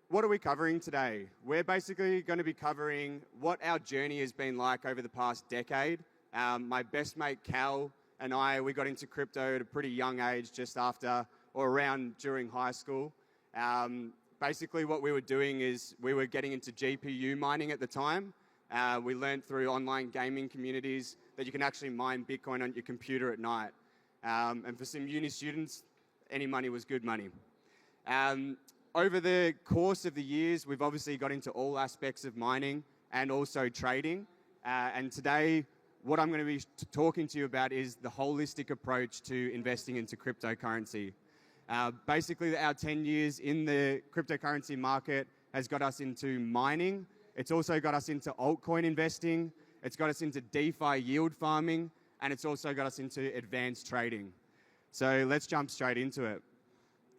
what are we covering today? We're basically going to be covering what our journey has been like over the past decade. My best mate Cal and we got into crypto at a pretty young age, just after or around during high school. Basically what we were doing is we were getting into GPU mining at the time. We learned through online gaming communities that you can actually mine Bitcoin on your computer at night. And for some uni students, any money was good money. Over the course of the years, we've obviously got into all aspects of mining and also trading. And today, what I'm going to be talking to you about is the holistic approach to investing into cryptocurrency. Basically, our 10 years in the cryptocurrency market has got us into mining. It's also got us into altcoin investing. It's got us into DeFi yield farming. And it's also got us into advanced trading. So let's jump straight into it.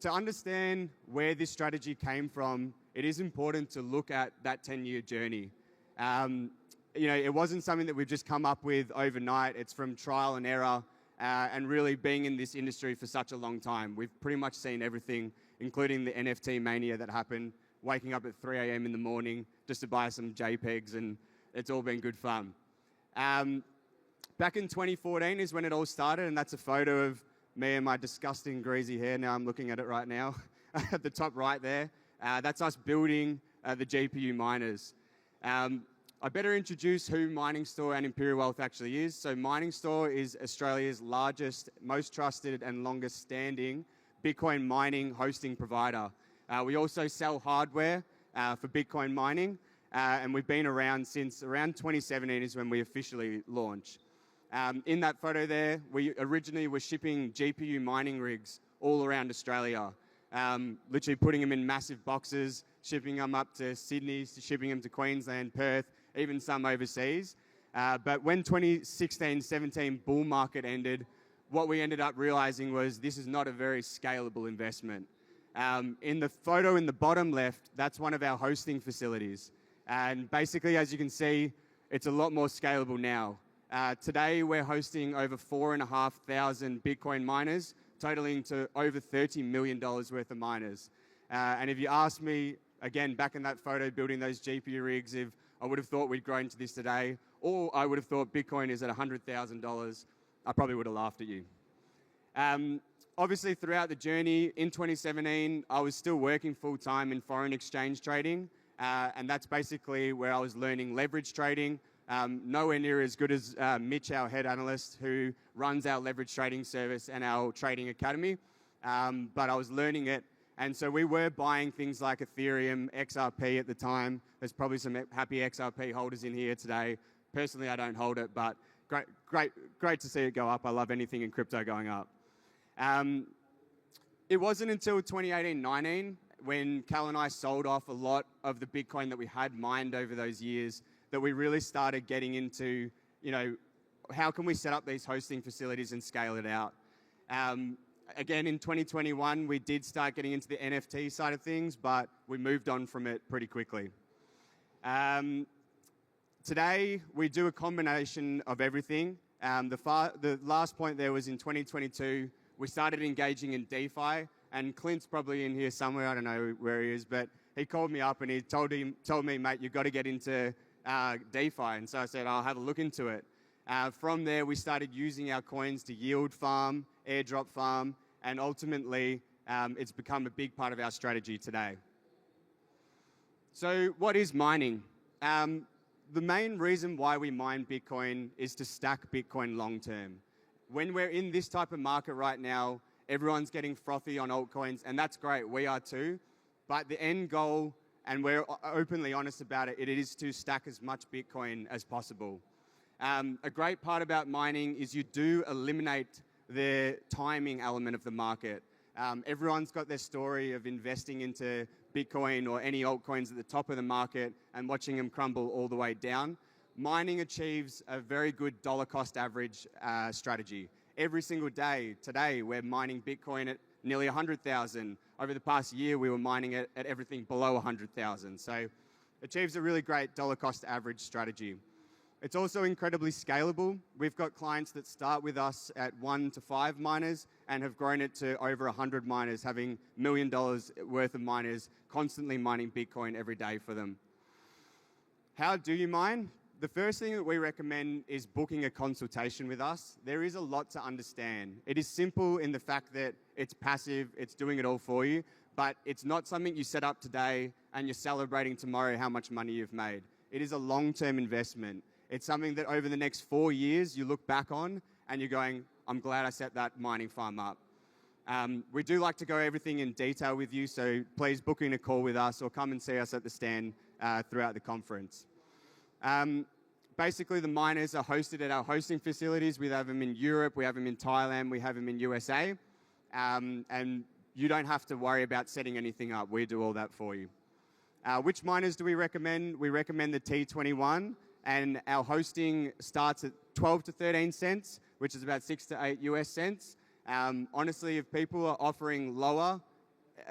To understand where this strategy came from, it is important to look at that 10-year journey. It wasn't something that we've just come up with overnight. It's from trial and error and really being in this industry for such a long time. We've pretty much seen everything, including the NFT mania that happened, waking up at 3 a.m. in the morning just to buy some JPEGs, and it's all been good fun. Back in 2014 is when it all started, and that's a photo of me and my disgusting greasy hair. Now I'm looking at it right now, at the top right there. That's us building the GPU miners. I better introduce who Mining Store and Imperial Wealth actually is. So Mining Store is Australia's largest, most trusted and longest standing Bitcoin mining hosting provider. We also sell hardware for Bitcoin mining, and we've been around since around 2017 is when we officially launched. In that photo there, we originally were shipping GPU mining rigs all around Australia, literally putting them in massive boxes, shipping them up to Sydney, shipping them to Queensland, Perth, even some overseas. But when 2016-17 bull market ended, what we ended up realizing was this is not a very scalable investment. In the photo in the bottom left, that's one of our hosting facilities. And basically, as you can see, it's a lot more scalable now. Today, we're hosting over 4,500 Bitcoin miners, totaling to over $30 million worth of miners. And if you ask me, again, back in that photo, building those GPU rigs, if I would have thought we'd grown to this today, or I would have thought Bitcoin is at $100,000, I probably would have laughed at you. Obviously, throughout the journey, in 2017, I was still working full-time in foreign exchange trading, and that's basically where I was learning leverage trading. Nowhere near as good as Mitch, our head analyst, who runs our leverage trading service and our trading academy. But I was learning it. And so we were buying things like Ethereum, XRP at the time. There's probably some happy XRP holders in here today. Personally, I don't hold it, but great to see it go up. I love anything in crypto going up. It wasn't until 2018-19 when Cal and I sold off a lot of the Bitcoin that we had mined over those years that we really started getting into, how can we set up these hosting facilities and scale it out? Again, in 2021, we did start getting into the NFT side of things, but we moved on from it pretty quickly. Today, we do a combination of everything. The last point there was in 2022, we started engaging in DeFi, and Clint's probably in here somewhere, I don't know where he is, but he called me up and he told me, mate, you've got to get into DeFi. And so I said, I'll have a look into it. From there, we started using our coins to yield farm, airdrop farm, and ultimately, it's become a big part of our strategy today. So what is mining? The main reason why we mine Bitcoin is to stack Bitcoin long term. When we're in this type of market right now, everyone's getting frothy on altcoins, and that's great, we are too. But the end goal, and we're openly honest about it, it is to stack as much Bitcoin as possible. A great part about mining is you do eliminate the timing element of the market. Everyone's got their story of investing into Bitcoin or any altcoins at the top of the market and watching them crumble all the way down. Mining achieves a very good dollar cost average strategy. Every single day, today, we're mining Bitcoin at nearly 100,000. Over the past year, we were mining it at everything below 100,000. So achieves a really great dollar cost average strategy. It's also incredibly scalable. We've got clients that start with us at 1 to 5 miners and have grown it to over 100 miners, having $1 million worth of miners constantly mining Bitcoin every day for them. How do you mine? The first thing that we recommend is booking a consultation with us. There is a lot to understand. It is simple in the fact that it's passive, it's doing it all for you, but it's not something you set up today and you're celebrating tomorrow how much money you've made. It is a long-term investment. It's something that over the next 4 years you look back on and you're going, I'm glad I set that mining farm up. We do like to go everything in detail with you, so please book in a call with us or come and see us at the stand throughout the conference. Basically, the miners are hosted at our hosting facilities. We have them in Europe, we have them in Thailand, we have them in USA, and you don't have to worry about setting anything up. We do all that for you. Which miners do we recommend? We recommend the T21. And our hosting starts at 12 to 13 cents, which is about 6 to 8 US cents. Honestly, if people are offering lower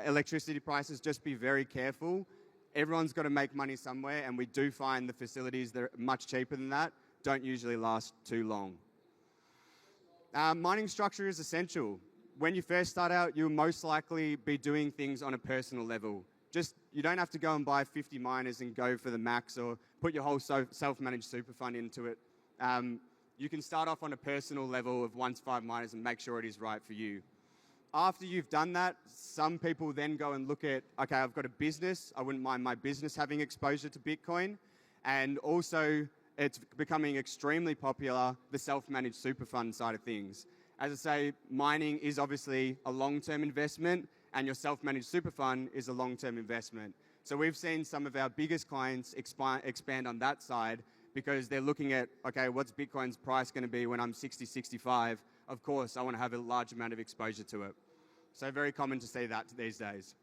electricity prices, just be very careful. Everyone's got to make money somewhere, and we do find the facilities that are much cheaper than that don't usually last too long. Mining structure is essential. When you first start out, you'll most likely be doing things on a personal level. You don't have to go and buy 50 miners and go for the max or put your whole self-managed super fund into it. You can start off on a personal level of 1 to 5 miners and make sure it is right for you. After you've done that, some people then go and look at, okay, I've got a business. I wouldn't mind my business having exposure to Bitcoin. And also, it's becoming extremely popular, the self-managed super fund side of things. As I say, mining is obviously a long-term investment, and your self-managed super fund is a long-term investment. So we've seen some of our biggest clients expand on that side because they're looking at, okay, what's Bitcoin's price going to be when I'm 60, 65? Of course, I want to have a large amount of exposure to it. So very common to see that these days.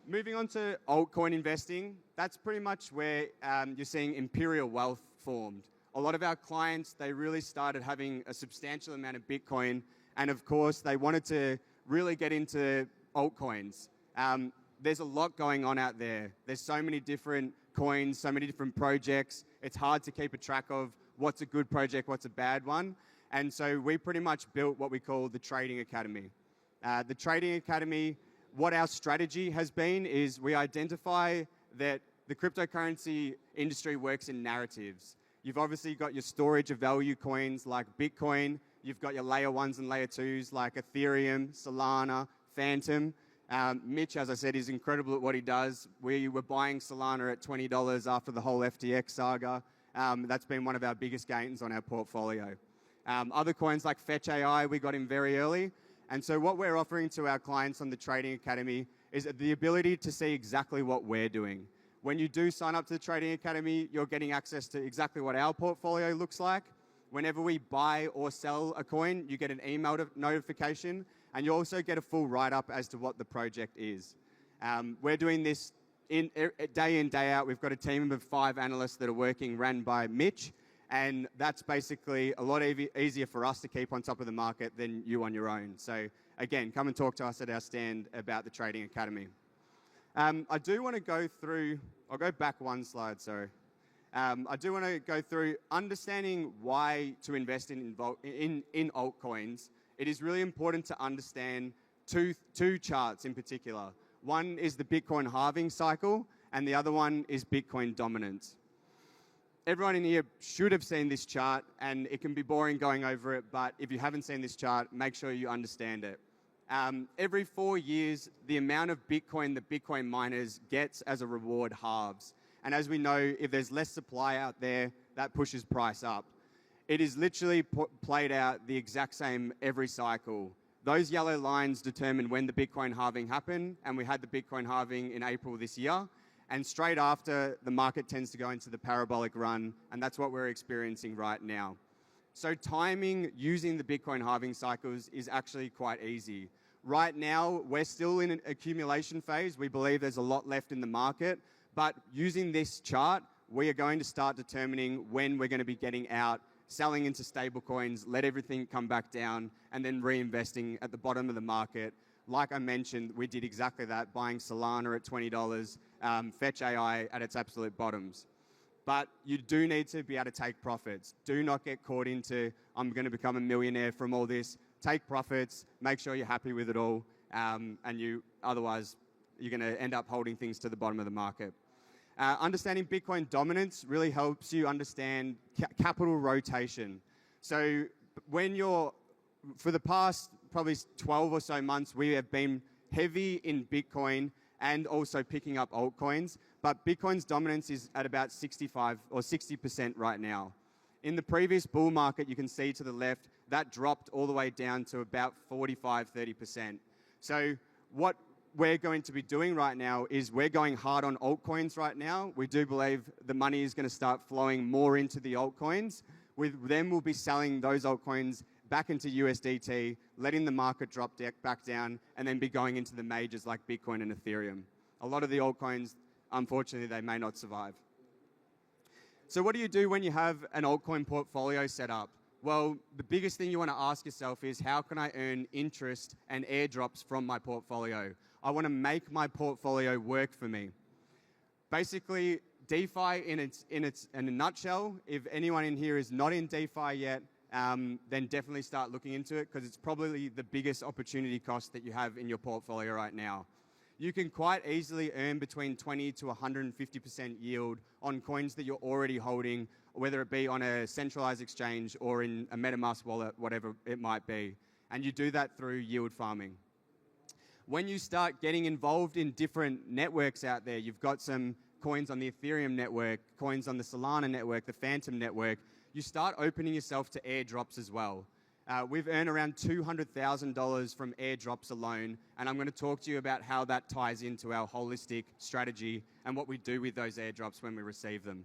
Moving on to altcoin investing, that's pretty much where you're seeing imperial wealth formed. A lot of our clients, they really started having a substantial amount of Bitcoin, and of course, they wanted to really get into altcoins. There's a lot going on out there. There's so many different coins, so many different projects. It's hard to keep a track of what's a good project, what's a bad one. And so we pretty much built what we call the Trading Academy. The Trading Academy, what our strategy has been is we identify that the cryptocurrency industry works in narratives. You've obviously got your storage of value coins like Bitcoin. You've got your layer 1s and layer 2s like Ethereum, Solana, Phantom. Mitch, as I said, is incredible at what he does. We were buying Solana at $20 after the whole FTX saga. That's been one of our biggest gains on our portfolio. Other coins like Fetch AI, we got in very early. And so what we're offering to our clients on the Trading Academy is the ability to see exactly what we're doing. When you do sign up to the Trading Academy, you're getting access to exactly what our portfolio looks like. Whenever we buy or sell a coin, you get an email notification, and you also get a full write-up as to what the project is. We're doing this day in, day out. We've got a team of 5 analysts that are working, ran by Mitch, and that's basically a lot easier for us to keep on top of the market than you on your own. So again, come and talk to us at our stand about the Trading Academy. I do want to go through, I'll go back one slide, sorry. I do want to go through understanding why to invest in altcoins. It is really important to understand two charts in particular. One is the Bitcoin halving cycle, and the other one is Bitcoin dominance. Everyone in here should have seen this chart, and it can be boring going over it, but if you haven't seen this chart, make sure you understand it. Every 4 years, the amount of Bitcoin that Bitcoin miners gets as a reward halves. And as we know, if there's less supply out there, that pushes price up. It is literally played out the exact same every cycle. Those yellow lines determine when the Bitcoin halving happened, and we had the Bitcoin halving in April this year. And straight after, the market tends to go into the parabolic run, and that's what we're experiencing right now. So timing using the Bitcoin halving cycles is actually quite easy. Right now, we're still in an accumulation phase. We believe there's a lot left in the market, but using this chart, we are going to start determining when we're going to be getting out, selling into stable coins, let everything come back down, and then reinvesting at the bottom of the market. Like I mentioned, we did exactly that, buying Solana at $20, Fetch AI at its absolute bottoms. But you do need to be able to take profits. Do not get caught into, I'm going to become a millionaire from all this. Take profits, make sure you're happy with it all, and otherwise you're going to end up holding things to the bottom of the market. Understanding Bitcoin dominance really helps you understand capital rotation. So for the past probably 12 or so months, we have been heavy in Bitcoin and also picking up altcoins, but Bitcoin's dominance is at about 65 or 60% right now. In the previous bull market, you can see to the left, that dropped all the way down to about 45, 30%. So what we're going to be doing right now is we're going hard on altcoins right now. We do believe the money is going to start flowing more into the altcoins. Then we'll be selling those altcoins back into USDT, letting the market drop back down, and then be going into the majors like Bitcoin and Ethereum. A lot of the altcoins, unfortunately, they may not survive. So what do you do when you have an altcoin portfolio set up? Well, the biggest thing you want to ask yourself is, how can I earn interest and airdrops from my portfolio? I want to make my portfolio work for me. Basically, DeFi in a nutshell, if anyone in here is not in DeFi yet, then definitely start looking into it, because it's probably the biggest opportunity cost that you have in your portfolio right now. You can quite easily earn between 20 to 150% yield on coins that you're already holding, whether it be on a centralized exchange or in a MetaMask wallet, whatever it might be. And you do that through yield farming. When you start getting involved in different networks out there, you've got some coins on the Ethereum network, coins on the Solana network, the Phantom network, you start opening yourself to airdrops as well. We've earned around $200,000 from airdrops alone, and I'm going to talk to you about how that ties into our holistic strategy and what we do with those airdrops when we receive them.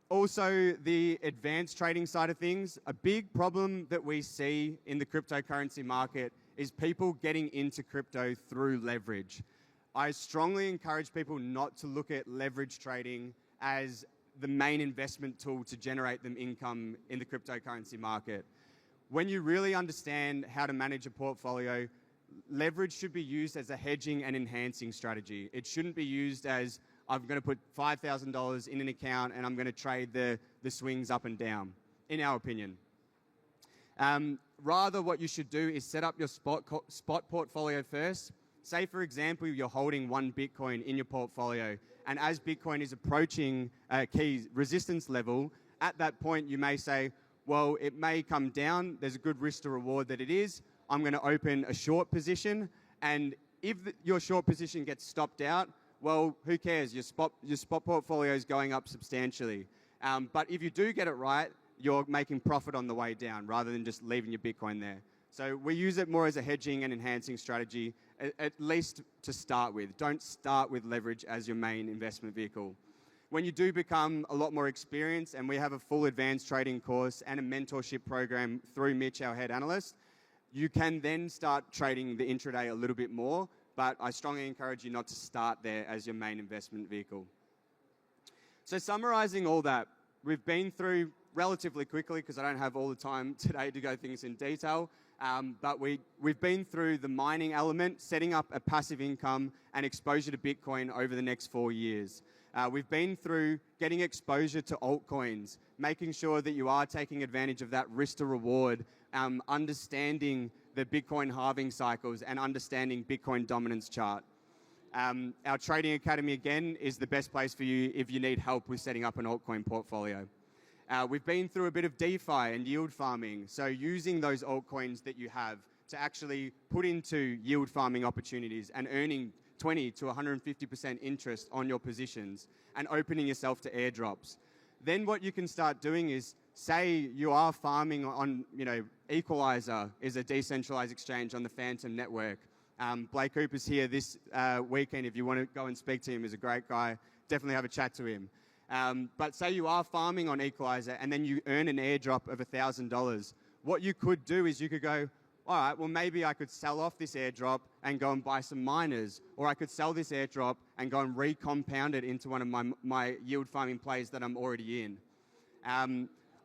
Also, the advanced trading side of things, a big problem that we see in the cryptocurrency market is people getting into crypto through leverage. I strongly encourage people not to look at leverage trading as the main investment tool to generate them income in the cryptocurrency market. When you really understand how to manage a portfolio, leverage should be used as a hedging and enhancing strategy. It shouldn't be used as, I'm going to put $5,000 in an account and I'm going to trade the swings up and down, in our opinion. Rather, what you should do is set up your spot portfolio first. Say, for example, you're holding one Bitcoin in your portfolio, and as Bitcoin is approaching a key resistance level, at that point you may say, well, it may come down, there's a good risk to reward that it is, I'm going to open a short position, and if your short position gets stopped out, well, who cares? Your spot portfolio is going up substantially. But if you do get it right, you're making profit on the way down rather than just leaving your Bitcoin there. So we use it more as a hedging and enhancing strategy, at least to start with. Don't start with leverage as your main investment vehicle. When you do become a lot more experienced, and we have a full advanced trading course and a mentorship program through Mitch, our head analyst, you can then start trading the intraday a little bit more, but I strongly encourage you not to start there as your main investment vehicle. So summarizing all that, we've been through relatively quickly, because I don't have all the time today to go things in detail, but we've been through the mining element, setting up a passive income and exposure to Bitcoin over the next 4 years. We've been through getting exposure to altcoins, making sure that you are taking advantage of that risk to reward, understanding the Bitcoin halving cycles and understanding Bitcoin dominance chart. Our Trading Academy, again, is the best place for you if you need help with setting up an altcoin portfolio. We've been through a bit of DeFi and yield farming, so using those altcoins that you have to actually put into yield farming opportunities and earning 20 to 150% interest on your positions and opening yourself to airdrops. Then what you can start doing is, say you are farming on, Equalizer is a decentralized exchange on the Phantom network. Blake Cooper's here this weekend. If you want to go and speak to him, he's a great guy. Definitely have a chat to him. But say you are farming on Equalizer and then you earn an airdrop of $1,000. What you could do is you could go, all right, well, maybe I could sell off this airdrop and go and buy some miners, or I could sell this airdrop and go and recompound it into one of my yield farming plays that I'm already in.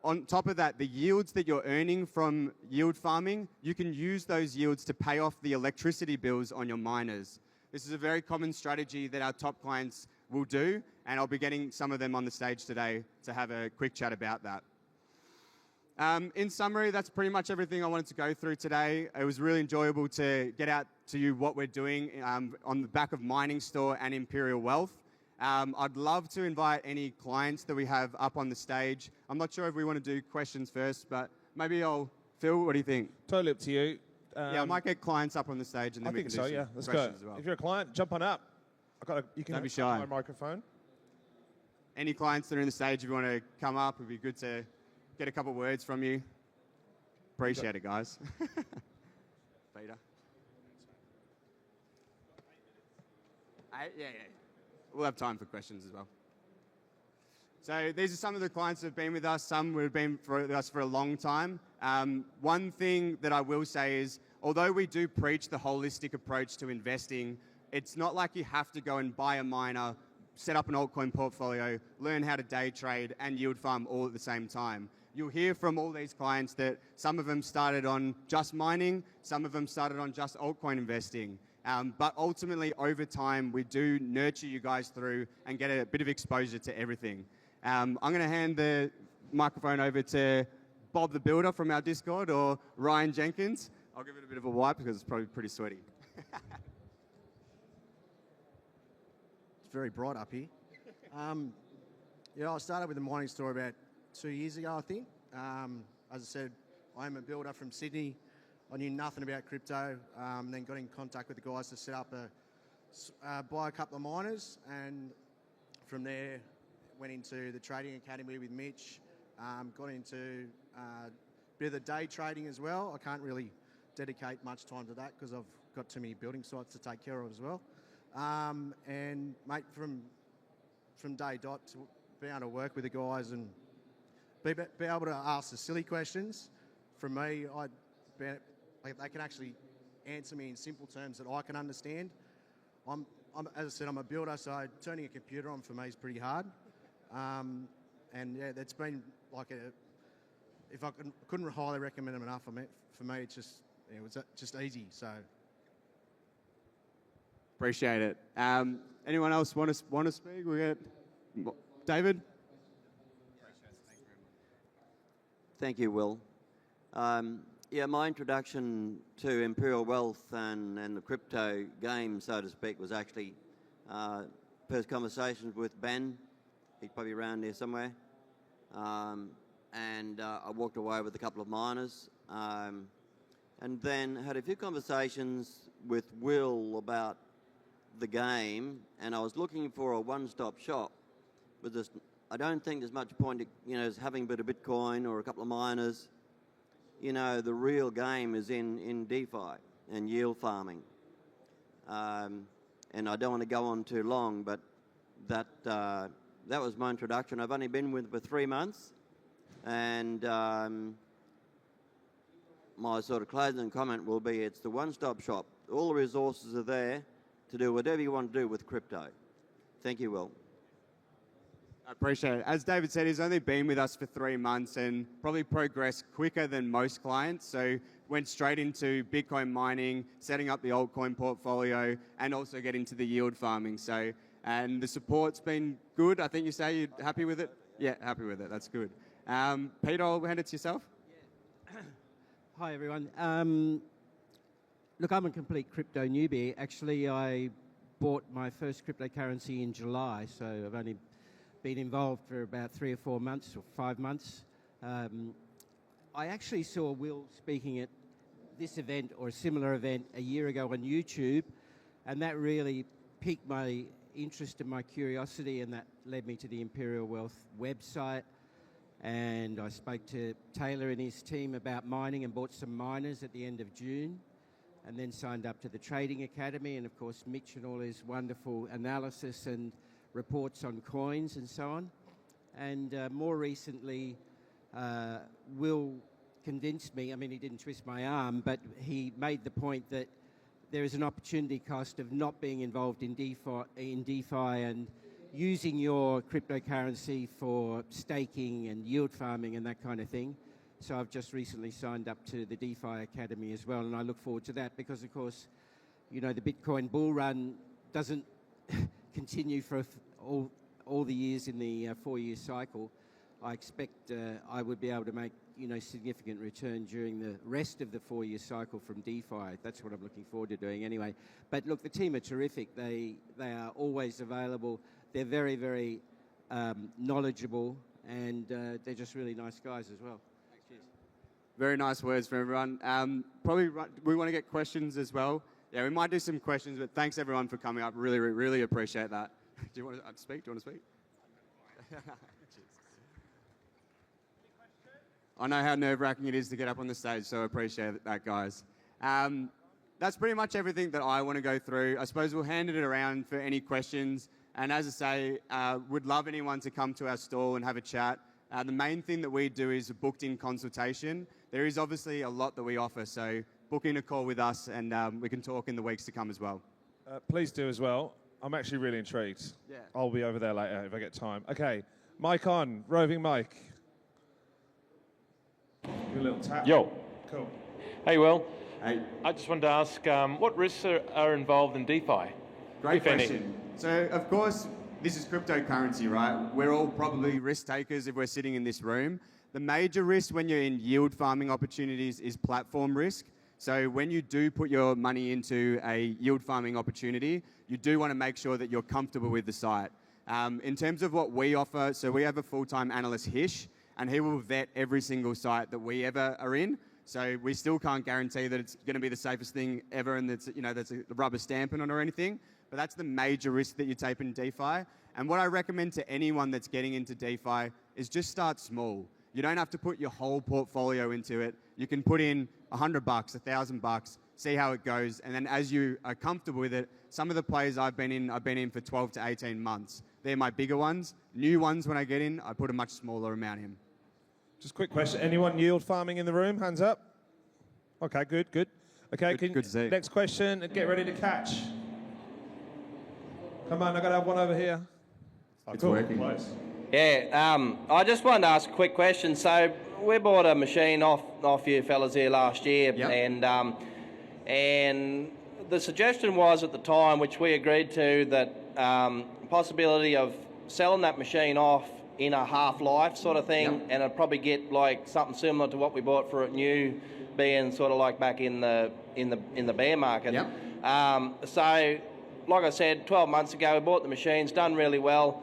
On top of that, the yields that you're earning from yield farming, you can use those yields to pay off the electricity bills on your miners. This is a very common strategy that our top clients will do, and I'll be getting some of them on the stage today to have a quick chat about that. In summary, that's pretty much everything I wanted to go through today. It was really enjoyable to get out to you what we're doing on the back of Mining Store and Imperial Wealth. I'd love to invite any clients that we have up on the stage. I'm not sure if we want to do questions first, but maybe Phil, what do you think? Totally up to you. Yeah, I might get clients up on the stage and then we can do some Let's questions go. as well. If you're a client, jump on up. You can Don't be shy. my microphone. Any clients that are in the stage, if you want to come up, it'd be good to get a couple of words from you. Appreciate it, guys. Peter. Yeah. We'll have time for questions as well. So these are some of the clients that have been with us. Some have been with us for a long time. One thing that I will say is, although we do preach the holistic approach to investing, it's not like you have to go and buy a miner, set up an altcoin portfolio, learn how to day trade and yield farm all at the same time. You'll hear from all these clients that some of them started on just mining, some of them started on just altcoin investing. But ultimately, over time, we do nurture you guys through and get a bit of exposure to everything. I'm going to hand the microphone over to Bob the Builder from our Discord, or Ryan Jenkins. I'll give it a bit of a wipe because it's probably pretty sweaty. It's very bright up here. I started with the mining store about 2 years ago, I think. As I said, I'm a builder from Sydney. I knew nothing about crypto, then got in contact with the guys to set up buy a couple of miners, and from there went into the trading academy with Mitch, got into a bit of the day trading as well. I can't really dedicate much time to that because I've got too many building sites to take care of as well. And mate, from day dot to be able to work with the guys and be able to ask the silly questions. From me, they can actually answer me in simple terms that I can understand. As I said, I'm a builder, so turning a computer on for me is pretty hard. And yeah, that's been like if I couldn't highly recommend them enough. For me, it's it was just easy. So Appreciate it. Anyone else want to speak? We got David. Thank you, Will. My introduction to Imperial Wealth and the crypto game, so to speak, was actually first conversations with Ben. He's probably around there somewhere. And I walked away with a couple of miners. And then had a few conversations with Will about the game, and I was looking for a one-stop shop with this. I don't think there's much point, having a bit of Bitcoin or a couple of miners. The real game is in DeFi and yield farming. And I don't want to go on too long, but that was my introduction. I've only been with it for 3 months, and my sort of closing comment will be it's the one-stop shop. All the resources are there to do whatever you want to do with crypto. Thank you, Will. I appreciate it. As David said, he's only been with us for 3 months and probably progressed quicker than most clients. So went straight into Bitcoin mining, setting up the altcoin portfolio, and also get into the yield farming. And the support's been good. I think you say you're happy with it? Yeah, happy with it. That's good. Peter, I'll hand it to yourself. Yeah. Hi, everyone. Look, I'm a complete crypto newbie. Actually, I bought my first cryptocurrency in July, so I've only been involved for about 3 or 4 months or 5 months. I actually saw Will speaking at this event or a similar event a year ago on YouTube, and that really piqued my interest and my curiosity, and that led me to the Imperial Wealth website. And I spoke to Taylor and his team about mining and bought some miners at the end of June, and then signed up to the Trading Academy, and of course Mitch and all his wonderful analysis and reports on coins and so on. And more recently, Will convinced me, he didn't twist my arm, but he made the point that there is an opportunity cost of not being involved in DeFi and using your cryptocurrency for staking and yield farming and that kind of thing. So I've just recently signed up to the DeFi Academy as well, and I look forward to that because, of course, the Bitcoin bull run doesn't continue for all the years in the 4-year cycle, I expect I would be able to make significant return during the rest of the 4-year cycle from DeFi. That's what I'm looking forward to doing anyway. But look, the team are terrific. They are always available. They're very, very knowledgeable, and they're just really nice guys as well. Cheers. Very nice words from everyone. Probably we want to get questions as well. Yeah, we might do some questions, but thanks everyone for coming up. Really, really appreciate that. Do you want to speak? Do you want to speak? I know how nerve-wracking it is to get up on the stage, so I appreciate that, guys. That's pretty much everything that I want to go through. I suppose we'll hand it around for any questions. And as I say, would love anyone to come to our stall and have a chat. The main thing that we do is a booked-in consultation. There is obviously a lot that we offer, so book in a call with us and we can talk in the weeks to come as well. Please do as well. I'm actually really intrigued. Yeah. I'll be over there later if I get time. Okay, mic on, roving mic. Give a little tap. Yo. Cool. Hey, Will. Hey. I just wanted to ask, what risks are involved in DeFi? Great if any? question. So, of course, this is cryptocurrency, right? We're all probably risk takers if we're sitting in this room. The major risk when you're in yield farming opportunities is platform risk. So when you do put your money into a yield farming opportunity, you do want to make sure that you're comfortable with the site. In terms of what we offer, so we have a full-time analyst, Hish, and he will vet every single site that we ever are in. So we still can't guarantee that it's going to be the safest thing ever and that's a rubber stamping on or anything. But that's the major risk that you take in DeFi. And what I recommend to anyone that's getting into DeFi is just start small. You don't have to put your whole portfolio into it. You can put in $100, $1,000, see how it goes. And then as you are comfortable with it, some of the players I've been in for 12 to 18 months. They're my bigger ones. New ones, when I get in, I put a much smaller amount in. Just a quick question. Anyone yield farming in the room? Hands up. Okay, good. Okay, Good to see. Next question, get ready to catch. Come on, I've got to have one over here. It's working. Close. Yeah, I just wanted to ask a quick question. So we bought a machine off you fellas here last year, Yep. and the suggestion was at the time, which we agreed to, that possibility of selling that machine off in a half-life sort of thing, Yep. and it'd probably get like something similar to what we bought for it new, being sort of like back in the bear market. Yep. So, like I said, 12 months ago, we bought the machines, done really well.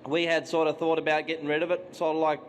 We had sort of thought about getting rid of it, sort of like,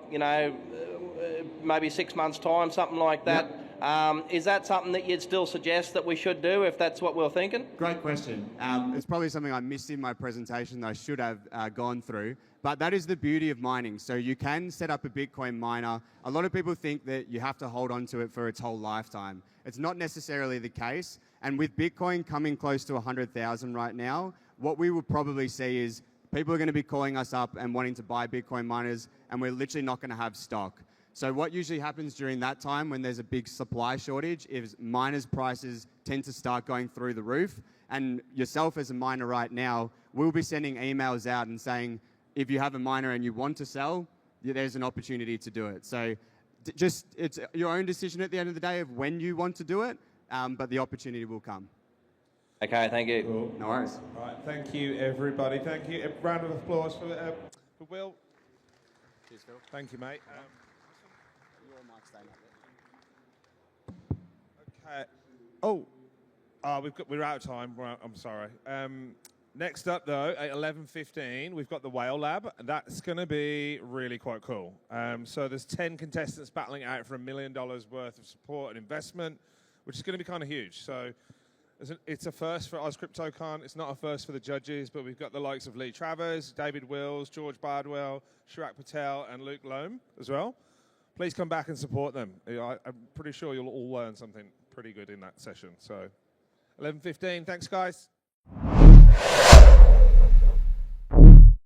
maybe 6 months' time, something like that. Yep. Is that something that you'd still suggest that we should do if that's what we're thinking? Great question. It's probably something I missed in my presentation that I should have gone through. But that is the beauty of mining. So you can set up a Bitcoin miner. A lot of people think that you have to hold on to it for its whole lifetime. It's not necessarily the case. And with Bitcoin coming close to 100,000 right now, what we will probably see is people are going to be calling us up and wanting to buy Bitcoin miners, and we're literally not going to have stock. So what usually happens during that time when there's a big supply shortage is miners' prices tend to start going through the roof. And yourself as a miner right now, we'll be sending emails out and saying, if you have a miner and you want to sell, there's an opportunity to do it. So it's your own decision at the end of the day of when you want to do it, but the opportunity will come. Okay, thank you. Cool. No worries. All right, thank you, everybody. Thank you. A round of applause for Will. Cheers, Phil. Thank you, mate. Your mic's staying up there. Okay. We're out of time. I'm sorry. Next up, though, at 11:15, we've got the Whale Lab. That's going to be really quite cool. So there's 10 contestants battling out for $1 million worth of support and investment, which is going to be kind of huge. So it's a first for Oz CryptoCon. It's not a first for the judges, but we've got the likes of Lee Travers, David Wills, George Bardwell, Chirag Patel, and Luke Loam as well. Please come back and support them. I'm pretty sure you'll all learn something pretty good in that session. So 11:15. Thanks, guys.